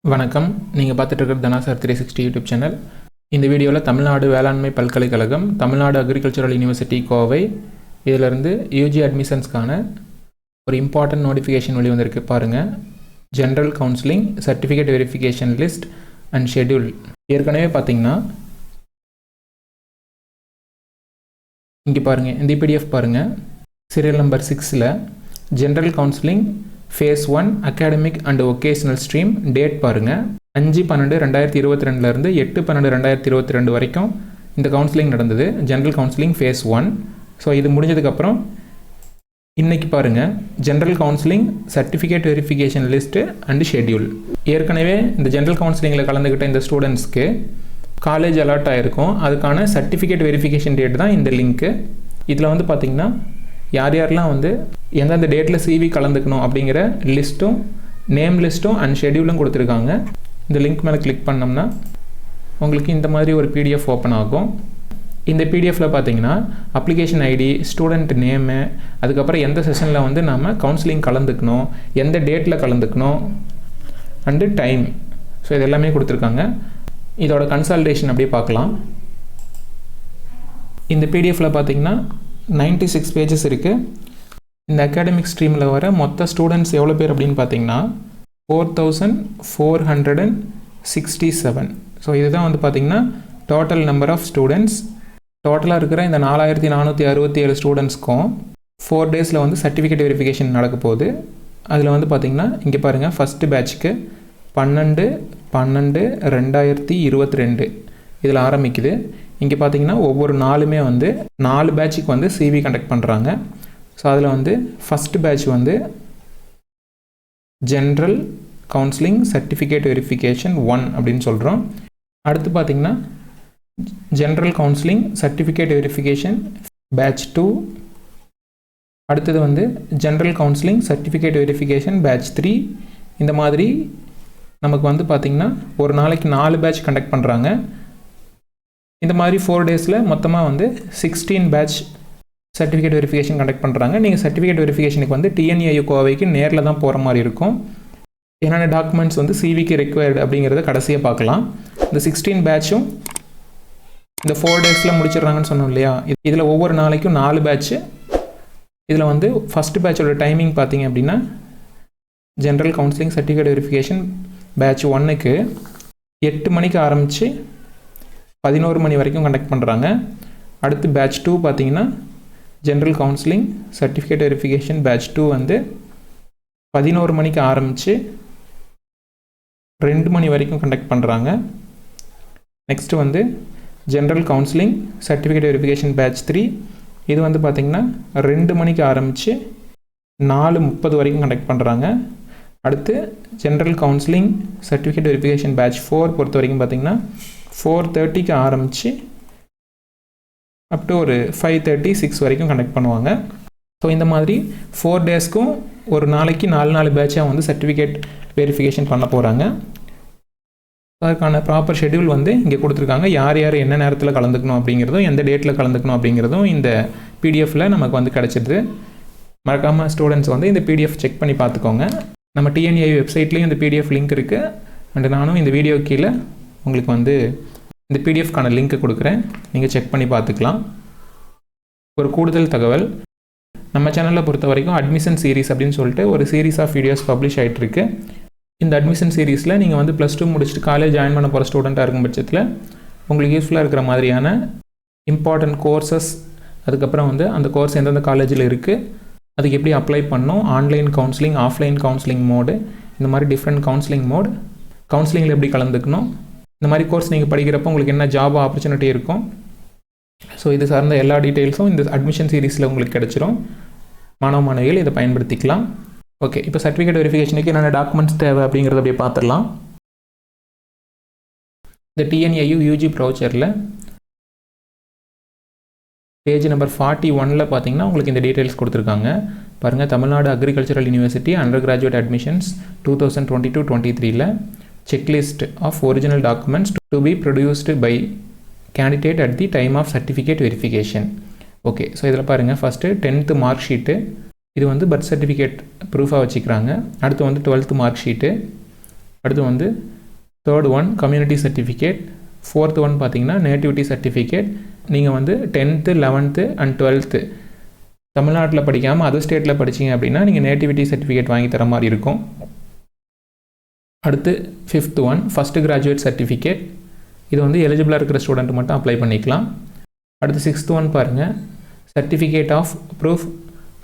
வணக்கம். நீங்கள் பார்த்துட்டு இருக்கிறது தனா சார் 360 யூடியூப் சேனல். இந்த வீடியோவில் தமிழ்நாடு வேளாண்மை பல்கலைக்கழகம், தமிழ்நாடு அக்ரிகல்ச்சரல் யூனிவர்சிட்டி கோவை, இதிலிருந்து யூஜி அட்மிஷன்ஸ்க்கான ஒரு இம்பார்ட்டன்ட் நோட்டிஃபிகேஷன் வெளி வந்திருக்கு பாருங்கள். General counselling certificate verification list and schedule. ஏற்கனவே பார்த்தீங்கன்னா இங்கே பாருங்கள், இந்த பிடிஎஃப் பாருங்கள். சீரியல் நம்பர் 6ல் general counselling phase 1 academic and vocational stream date பாருங்கள். 5/12/2022 8/12/2022 வரைக்கும் இந்த கவுன்சிலிங் நடந்தது. General counselling phase 1. ஸோ இது முடிஞ்சதுக்கப்புறம் இன்றைக்கி பாருங்கள், general counselling certificate verification list and schedule. ஏற்கனவே இந்த ஜென்ரல் கவுன்சிலிங்கில் கலந்துக்கிட்ட இந்த ஸ்டூடெண்ட்ஸ்க்கு காலேஜ் அலாட் ஆகிருக்கும். அதுக்கான சர்டிஃபிகேட் வெரிஃபிகேஷன் டேட் தான் இந்த லிங்க்கு. இதில் வந்து பார்த்திங்கன்னா யார் யாரெல்லாம் வந்து எந்தெந்த டேட்டில் சிவி கலந்துக்கணும் அப்படிங்கிற லிஸ்ட்டும், நேம் லிஸ்ட்டும் அண்ட் ஷெட்யூலும் கொடுத்துருக்காங்க. இந்த லிங்க் மேலே கிளிக் பண்ணோம்னா உங்களுக்கு இந்த மாதிரி ஒரு பிடிஎஃப் ஓப்பன் ஆகும். இந்த பிடிஎஃப்பில் பார்த்தீங்கன்னா அப்ளிகேஷன் ஐடி, ஸ்டூடெண்ட் நேமு, அதுக்கப்புறம் எந்த செஷனில் வந்து நம்ம கவுன்சிலிங் கலந்துக்கணும், எந்த டேட்டில் கலந்துக்கணும் அண்டு டைம், ஸோ இது எல்லாமே கொடுத்துருக்காங்க. இதோட கன்சல்டேஷன் அப்படியே பார்க்கலாம். இந்த பிடிஎஃப்பில் பார்த்தீங்கன்னா 96 பேஜஸ் இருக்குது. இந்த அகாடமிக் ஸ்ட்ரீமில் வர மொத்த ஸ்டூடெண்ட்ஸ் எவ்வளோ பேர் அப்படின்னு பார்த்தீங்கன்னா 4467. ஸோ இதுதான் வந்து பார்த்திங்கன்னா டோட்டல் நம்பர் ஆஃப் ஸ்டூடெண்ட்ஸ். டோட்டலாக இருக்கிற இந்த 4467 ஸ்டூடெண்ட்ஸ்க்கும் 4 டேஸில் வந்து சர்டிஃபிகேட் வெரிஃபிகேஷன் நடக்க போகுது. அதில் வந்து பார்த்திங்கன்னா இங்கே பாருங்கள், ஃபஸ்ட்டு பேட்ச்க்கு 12/12/2022 இதில் ஆரம்பிக்குது. இங்கே பார்த்தீங்கன்னா ஒவ்வொரு நாளுமே வந்து 4 பேட்சுக்கு வந்து சிவி கண்டக்ட் பண்ணுறாங்க. ஸோ அதில் வந்து ஃபஸ்ட்டு பேட்ச் வந்து ஜென்ரல் கவுன்சிலிங் சர்டிஃபிகேட் வெரிஃபிகேஷன் 1 அப்படின்னு சொல்கிறோம். அடுத்து பார்த்திங்கன்னா general counselling certificate verification batch 2. அடுத்தது வந்து general counselling certificate verification batch 3. இந்த மாதிரி நமக்கு வந்து பார்த்திங்கன்னா ஒரு நாளைக்கு 4 பேட்ச் கண்டக்ட் பண்ணுறாங்க. இந்த மாதிரி 4 டேஸில் மொத்தமாக வந்து 16 பேட்ச் சர்டிஃபிகேட் வெரிஃபிகேஷன் கண்டக்ட் பண்ணுறாங்க. நீங்கள் சர்டிஃபிகேட் வெரிஃபிகேஷனுக்கு வந்து டிஎன்ஏயு கோவைக்கு நேரில் தான் போகிற மாதிரி இருக்கும். என்னென்ன டாக்குமெண்ட்ஸ் வந்து சிவிக்கு ரெக்வயர்டு அப்படிங்கிறத கடைசியாக பார்க்கலாம். இந்த 16 பேட்சும் இந்த 4 டேஸில் முடிச்சிடுறாங்கன்னு சொன்னோம் இல்லையா. இதில் ஒவ்வொரு நாளைக்கும் 4 பேட்ச்சு. இதில் வந்து ஃபஸ்ட்டு பேட்சோட டைமிங் பார்த்தீங்க அப்படின்னா general counselling certificate verification batch 1க்கு 8 மணிக்கு ஆரம்பித்து 11 மணி வரைக்கும் கண்டக்ட் பண்ணுறாங்க. அடுத்து பேட்ச் 2 பார்த்தீங்கன்னா general counselling certificate verification batch 2 வந்து 11 மணிக்கு ஆரம்பித்து 2 மணி வரைக்கும் கண்டக்ட் பண்ணுறாங்க. நெக்ஸ்ட்டு வந்து general counselling certificate verification batch 3. இது வந்து பார்த்திங்கன்னா 2 மணிக்கு ஆரம்பித்து 4:30 வரைக்கும் கண்டக்ட் பண்ணுறாங்க. அடுத்து general counselling certificate verification batch 4 பொறுத்த வரைக்கும் பார்த்திங்கன்னா 4:30க்கு ஆரம்பித்து அப் டு ஒரு 5:36 வரைக்கும் கண்டக்ட் பண்ணுவாங்க. ஸோ இந்த மாதிரி 4 டேஸ்க்கும் ஒரு நாளைக்கு 4 பேட்சாக வந்து சர்டிஃபிகேட் வெரிஃபிகேஷன் பண்ண போகிறாங்க. அதுக்கான ப்ராப்பர் ஷெட்யூல் வந்து இங்கே கொடுத்துருக்காங்க. யார் யார் என்ன நேரத்தில் கலந்துக்கணும் அப்படிங்கிறதும், எந்த டேட்டில் கலந்துக்கணும் அப்படிங்கிறதும் இந்த பிடிஎஃப்பில் நமக்கு வந்து கிடச்சிடுது. மறக்காமல் ஸ்டூடெண்ட்ஸ் வந்து இந்த பிடிஎஃப் செக் பண்ணி பார்த்துக்கோங்க. நம்ம டிஎன்ஏ வெப்சைட்லேயும் இந்த பிடிஎஃப் லிங்க் இருக்குது. அண்ட் நானும் இந்த வீடியோ கீழே உங்களுக்கு வந்து இந்த பிடிஎஃப்கான லிங்க்கு கொடுக்குறேன், நீங்கள் செக் பண்ணி பார்த்துக்கலாம். ஒரு கூடுதல் தகவல், நம்ம சேனலில் பொறுத்த வரைக்கும் அட்மிஷன் சீரீஸ் அப்படின்னு சொல்லிட்டு ஒரு சீரீஸ் ஆஃப் வீடியோஸ் பப்ளிஷ் ஆகிட்டுருக்கு. இந்த அட்மிஷன் சீரீஸில் நீங்கள் வந்து +2 முடிச்சுட்டு காலேஜ் ஜாயின் பண்ண போகிற ஸ்டூடெண்ட்டாக இருக்கும் பட்சத்தில் உங்களுக்கு யூஸ்ஃபுல்லாக இருக்கிற மாதிரியான இம்பார்ட்டன்ட் கோர்சஸ், அதுக்கப்புறம் வந்து அந்த கோர்ஸ் எந்தெந்த காலேஜில் இருக்குது, அதுக்கு எப்படி அப்ளை பண்ணணும், online counselling, offline counselling mode, இந்த மாதிரி டிஃப்ரெண்ட் கவுன்சிலிங் மோடு, கவுன்சிலிங்கில் எப்படி கலந்துக்கணும், இந்த மாதிரி கோர்ஸ் நீங்கள் படிக்கிறப்போ உங்களுக்கு என்ன ஜாப் ஆப்பர்ச்சுனிட்டி இருக்கும், ஸோ இது சார்ந்த எல்லா டீட்டெயில்ஸும் இந்த அட்மிஷன் சீரீஸில் உங்களுக்கு கிடச்சிரும். மாணவ மாணவிகள் இதை பயன்படுத்திக்கலாம். ஓகே, இப்போ சர்டிஃபிகேட் வெரிஃபிகேஷனுக்கு என்னென்ன டாக்குமெண்ட்ஸ் தேவை அப்படிங்கிறத அப்படியே பார்த்துடலாம். இந்த டிஎன்ஏயு யூஜி ப்ரௌச்சரில் பேஜ் நம்பர் 41 பார்த்தீங்கன்னா உங்களுக்கு இந்த டீட்டெயில்ஸ் கொடுத்துருக்காங்க. பாருங்கள், Tamil Nadu agricultural university under graduate admissions 2022-23 checklist of original documents to be produced by candidate at the time of certificate verification. Okay, so இதில் பாருங்கள், ஃபஸ்ட்டு 10th மார்க் ஷீட்டு, இது வந்து birth certificate ப்ரூஃபாக வச்சுக்கிறாங்க. அடுத்து வந்து 12th மார்க் ஷீட்டு, அடுத்து வந்து third one community certificate. Fourth one பார்த்தீங்கன்னா நேட்டிவிட்டி சர்டிஃபிகேட். நீங்கள் வந்து 10th 11th அண்ட் 12th தமிழ்நாட்டில் படிக்காமல் அதர் ஸ்டேட்டில் படிச்சிங்க அப்படின்னா நீங்கள் நேட்டிவிட்டி சர்டிஃபிகேட் வாங்கி தர மாதிரி இருக்கும். அடுத்து fifth one first graduate certificate. இது வந்து எலிஜிபிளாக இருக்கிற ஸ்டூடெண்ட் மட்டும் அப்ளை பண்ணிக்கலாம். அடுத்து சிக்ஸ்த் ஒன் பாருங்கள், certificate of proof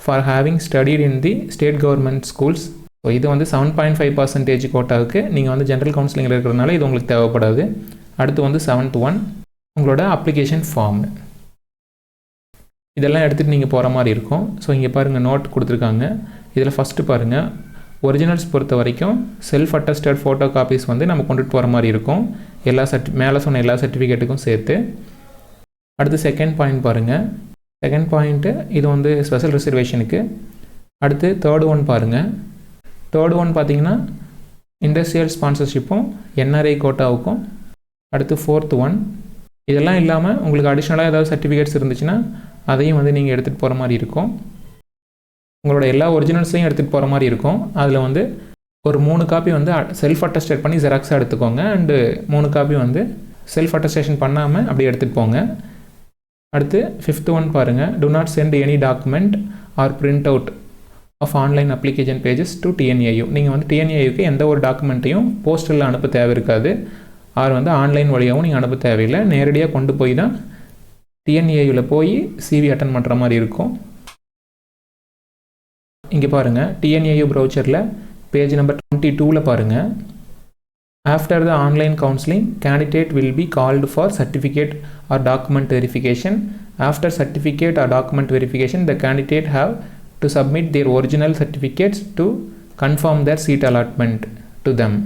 for having studied in the state government schools. So இது வந்து 7.5% கோட்டாவுக்கு நீங்கள் வந்து ஜென்ரல் கவுன்சிலிங்கில் இருக்கிறதுனால இது உங்களுக்கு தேவைப்படாது. அடுத்து வந்து 7th ஒன் உங்களோட அப்ளிகேஷன் ஃபார்ம். இதெல்லாம் எடுத்துகிட்டு நீங்கள் போகிற மாதிரி இருக்கும். ஸோ இங்கே பாருங்கள் நோட் கொடுத்துருக்காங்க. இதில் ஃபஸ்ட்டு பாருங்கள், ஒரிஜினல்ஸ் பொறுத்த வரைக்கும் செல்ஃப் அட்டஸ்டட் ஃபோட்டோ காப்பீஸ் வந்து நம்ம கொண்டுட்டு போகிற மாதிரி இருக்கும், எல்லா மேலே சொன்ன எல்லா சர்டிஃபிகேட்டுக்கும் சேர்த்து. அடுத்து செகண்ட் பாயிண்ட் பாருங்கள். செகண்ட் பாயிண்ட்டு இது வந்து ஸ்பெஷல் ரிசர்வேஷனுக்கு. அடுத்து தேர்ட் ஒன் பாருங்கள். தேர்ட் ஒன் பார்த்தீங்கன்னா இண்டஸ்ட்ரியல் ஸ்பான்சர்ஷிப்பும் என்ஆர்ஐ கோட்டாவுக்கும். அடுத்து ஃபோர்த் ஒன் இதெல்லாம் இல்லாமல் உங்களுக்கு அடிஷ்னலாக ஏதாவது சர்டிஃபிகேட்ஸ் இருந்துச்சுன்னா அதையும் வந்து நீங்கள் எடுத்துகிட்டு போகிற மாதிரி இருக்கும். உங்களோட எல்லா ஒரிஜினல்ஸையும் எடுத்துகிட்டு போகிற மாதிரி இருக்கும். அதில் வந்து ஒரு 3 காப்பி வந்து செல்ஃப் அட்டஸ்டேட் பண்ணி ஜெராக்ஸாக எடுத்துக்கோங்க. அண்டு 3 காப்பி வந்து செல்ஃப் அட்டஸ்டேஷன் பண்ணாமல் அப்படி எடுத்துகிட்டு போங்க. அடுத்து ஃபிஃப்த் ஒன் பாருங்கள், do not send any document or print out of online application pages to TNAU. நீங்கள் வந்து டிஎன்ஏயுக்கு எந்த ஒரு டாக்குமெண்ட்டையும் போஸ்டரில் அனுப்ப தேவை இருக்காது, ஆர் வந்து ஆன்லைன் வழியாகவும் நீங்கள் அனுப்ப தேவையில்லை. நேரடியாக கொண்டு போய் தான் டிஎன்ஏயில் போய் சிவி அட்டன் பண்ணுற மாதிரி இருக்கும். இங்கே பாருங்கள், டிஎன்ஏயு ப்ரௌச்சரில் பேஜ் நம்பர் 22 பாருங்கள், after the online counselling candidate will be called for certificate or document verification. After certificate or document verification the candidate have to submit their original certificates to confirm their seat allotment to them.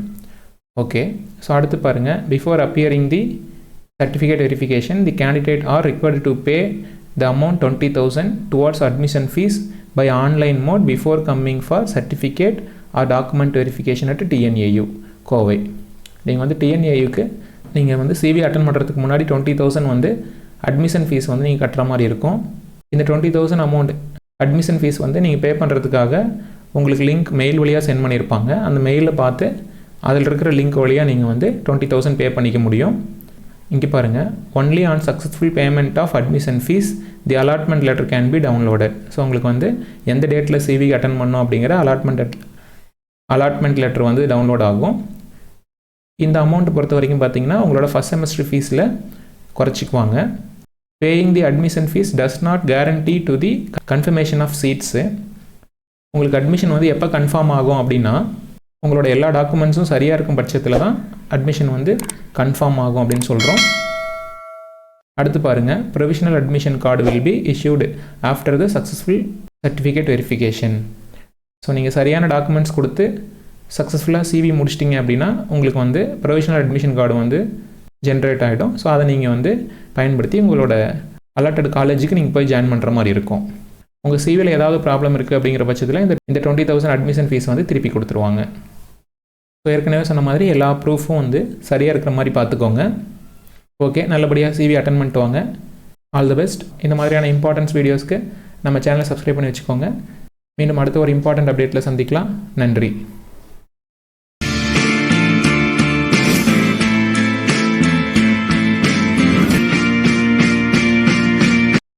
Okay, so அடுத்து பாருங்கள், before appearing the certificate verification, the candidate are required to pay the amount 20,000 towards admission fees by online mode before coming for certificate or document verification at TNAU, COVAI. நீங்கள் வந்து டிஎன்ஏயுக்கு நீங்கள் வந்து CV attend பண்ணுறதுக்கு முன்னாடி 20,000 வந்து admission fees வந்து நீங்கள் கட்டுற மாதிரி இருக்கும். இந்த 20,000 அமௌண்ட் அட்மிஷன் ஃபீஸ் வந்து நீங்கள் பே பண்ணுறதுக்காக உங்களுக்கு லிங்க் மெயில் வழியாக சென்ட் பண்ணியிருப்பாங்க. அந்த மெயிலில் பார்த்து அதில் இருக்கிற லிங்க் வழியாக நீங்கள் வந்து 20,000 பே பண்ணிக்க முடியும். இங்கே பாருங்கள், only on successful payment of admission fee the allotment letter can be downloaded. So உங்களுக்கு வந்து எந்த டேட்டில் சிவி அட்டன் பண்ணோம் அப்படிங்கிற அலாட்மெண்ட் லெட்டர் வந்து டவுன்லோட் ஆகும். இந்த அமௌண்ட் பொறுத்த வரைக்கும் பார்த்தீங்கன்னா உங்களோட ஃபஸ்ட் செமஸ்டர் ஃபீஸில் குறைச்சிக்குவாங்க. Paying the admission fees does not guarantee to the confirmation of seats. உங்களுக்கு அட்மிஷன் வந்து எப்போ கன்ஃபார்ம் ஆகும் அப்படின்னா உங்களோட எல்லா டாக்குமெண்ட்ஸும் சரியாக இருக்கும் பட்சத்தில் தான் அட்மிஷன் வந்து கன்ஃபார்ம் ஆகும் அப்படின்னு சொல்கிறோம். அடுத்து பாருங்கள், provisional admission card will be issued after the successful certificate verification. So நீங்கள் சரியான டாக்குமெண்ட்ஸ் கொடுத்து சக்ஸஸ்ஃபுல்லாக சிவி முடிச்சிட்டிங்க அப்படின்னா உங்களுக்கு வந்து ப்ரொவிஷனல் அட்மிஷன் கார்டு வந்து ஜென்ரேட் ஆகிடும். ஸோ அதை நீங்கள் வந்து பயன்படுத்தி உங்களோட அலாட்டட் காலேஜுக்கு நீங்கள் போய் ஜாயின் பண்ணுற மாதிரி இருக்கும். உங்கள் சிவியில் ஏதாவது ப்ராப்ளம் இருக்குது அப்படிங்கிற பட்சத்தில் இந்த 20,000 அட்மிஷன் ஃபீஸ் வந்து திருப்பி கொடுத்துருவாங்க. ஸோ ஏற்கனவே சொன்ன மாதிரி எல்லா ப்ரூஃபும் வந்து சரியாக இருக்கிற மாதிரி பார்த்துக்கோங்க. ஓகே, நல்லபடியாக சிவி அட்டன் பண்ணிட்டு வாங்க. All the best. இந்த மாதிரியான இம்பார்ட்டன்ஸ் வீடியோஸ்க்கு நம்ம சேனலை சப்ஸ்கிரைப் பண்ணி வச்சுக்கோங்க. மீண்டும் அடுத்த ஒரு இம்பார்ட்டன்ட் அப்டேட்டில் சந்திக்கலாம். நன்றி.